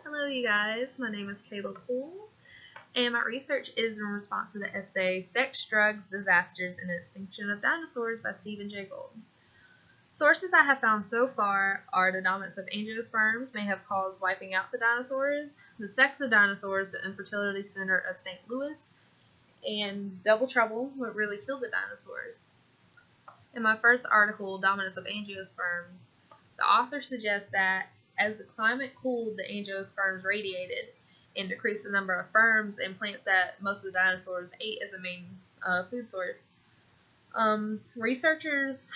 Hello you guys, my name is Kayla Poole, and my research is in response to the essay Sex, Drugs, Disasters, and Extinction of Dinosaurs by Stephen Jay Gould. Sources I have found so far are the dominance of angiosperms may have caused wiping out the dinosaurs, the sex of dinosaurs, the infertility center of St. Louis, and double trouble, what really killed the dinosaurs. In my first article, Dominance of Angiosperms, the author suggests that as the climate cooled, the angiosperms radiated and decreased the number of sperms and plants that most of the dinosaurs ate as a main food source. Researchers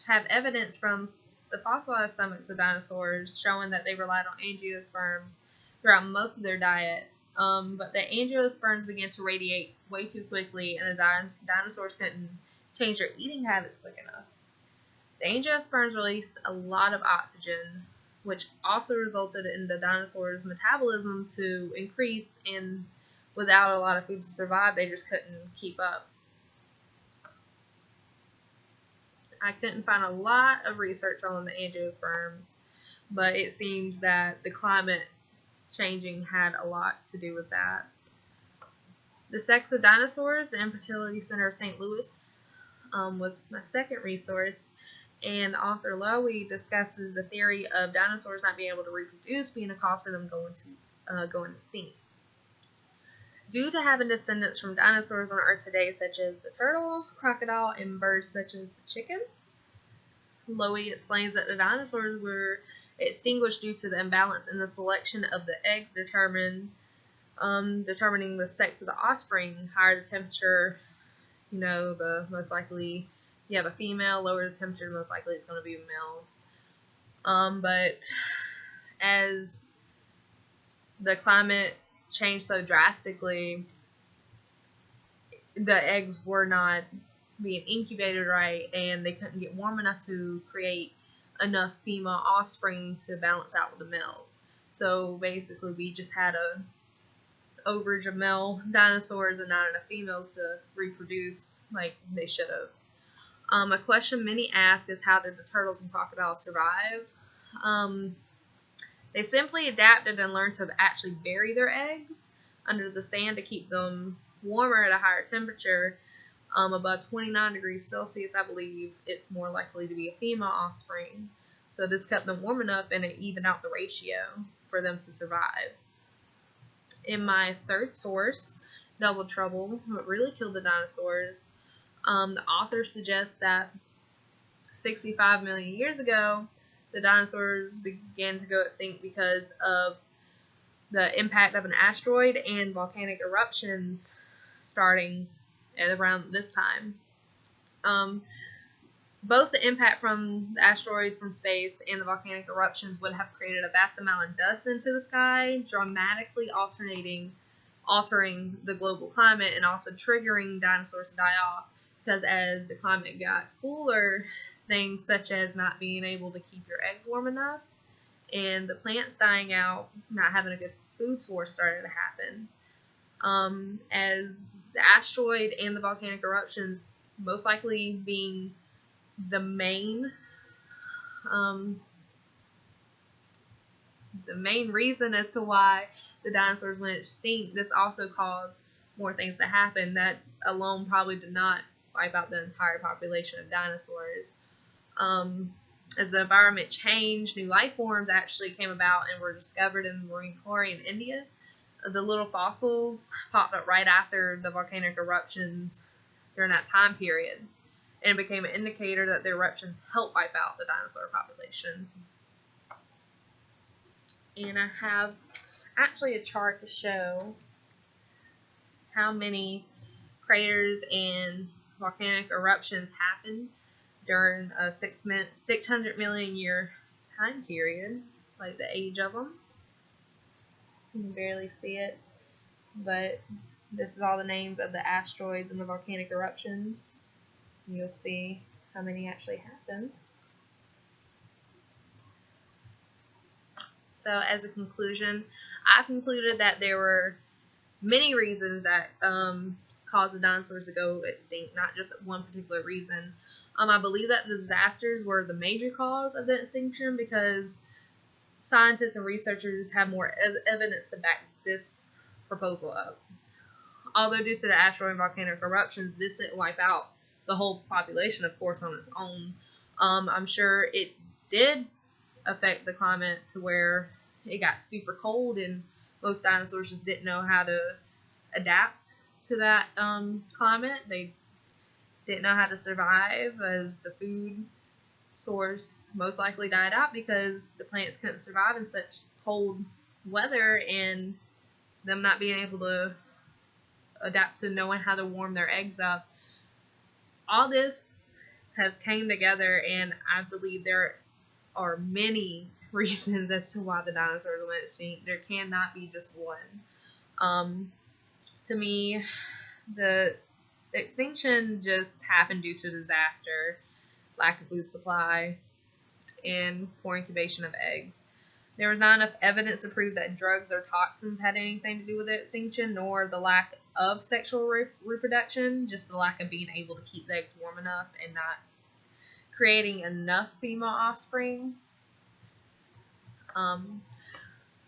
have evidence from the fossilized stomachs of dinosaurs showing that they relied on angiosperms throughout most of their diet. But the angiosperms began to radiate way too quickly, and the dinosaurs couldn't change their eating habits quick enough. The angiosperms released a lot of oxygen, which also resulted in the dinosaurs' metabolism to increase, and without a lot of food to survive, they just couldn't keep up. I couldn't find a lot of research on the angiosperms, but it seems that the climate changing had a lot to do with that. The Sex of Dinosaurs, the Infertility Center of St. Louis, was my second resource, and author Lowy discusses the theory of dinosaurs not being able to reproduce being a cause for them going extinct. Due to having descendants from dinosaurs on Earth today, such as the turtle, crocodile, and birds such as the chicken, Lowy explains that the dinosaurs were extinguished due to the imbalance in the selection of the eggs determining the sex of the offspring. Higher the temperature, the most likely you have a female, lower the temperature, most likely it's going to be a male. But as the climate changed so drastically, the eggs were not being incubated right, and they couldn't get warm enough to create enough female offspring to balance out with the males. So basically, we just had a overage of male dinosaurs and not enough females to reproduce like they should have. A question many ask is, how did the turtles and crocodiles survive? They simply adapted and learned to actually bury their eggs under the sand to keep them warmer at a higher temperature. Above 29 degrees Celsius, I believe it's more likely to be a female offspring. So this kept them warm enough, and it evened out the ratio for them to survive. In my third source, Double Trouble, what really killed the dinosaurs, the author suggests that 65 million years ago, the dinosaurs began to go extinct because of the impact of an asteroid and volcanic eruptions starting at around this time. Both the impact from the asteroid from space and the volcanic eruptions would have created a vast amount of dust into the sky, dramatically altering the global climate and also triggering dinosaurs to die off. Because as the climate got cooler, things such as not being able to keep your eggs warm enough and the plants dying out, not having a good food source started to happen. As the asteroid and the volcanic eruptions most likely being the main reason as to why the dinosaurs went extinct, this also caused more things to happen that alone probably did not wipe out the entire population of dinosaurs. As the environment changed, new life forms actually came about and were discovered in the Marine Quarry in India. The little fossils popped up right after the volcanic eruptions during that time period, and it became an indicator that the eruptions helped wipe out the dinosaur population. And I have actually a chart to show how many craters and volcanic eruptions happened during a 600 million year time period, like the age of them. You can barely see it, but this is all the names of the asteroids and the volcanic eruptions. You'll see how many actually happened. So as a conclusion, I concluded that there were many reasons that caused the dinosaurs to go extinct, not just one particular reason. I believe that disasters were the major cause of the extinction because scientists and researchers have more evidence to back this proposal up. Although due to the asteroid and volcanic eruptions, this didn't wipe out the whole population, of course, on its own. I'm sure it did affect the climate to where it got super cold, and most dinosaurs just didn't know how to adapt to that climate. They didn't know how to survive, as the food source most likely died out because the plants couldn't survive in such cold weather, and them not being able to adapt to knowing how to warm their eggs up. All this has came together, and I believe there are many reasons as to why the dinosaurs went extinct. There cannot be just one. To me, the extinction just happened due to disaster, lack of food supply, and poor incubation of eggs. There was not enough evidence to prove that drugs or toxins had anything to do with the extinction, nor the lack of sexual reproduction, just the lack of being able to keep the eggs warm enough and not creating enough female offspring.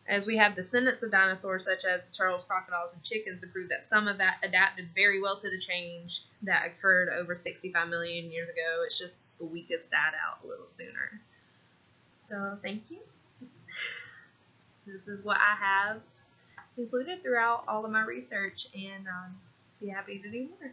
As we have descendants of dinosaurs such as the turtles, crocodiles, and chickens to prove that some of that adapted very well to the change that occurred over 65 million years ago. It's just the weakest died out a little sooner. So thank you. This is what I have included throughout all of my research, and be happy to do more.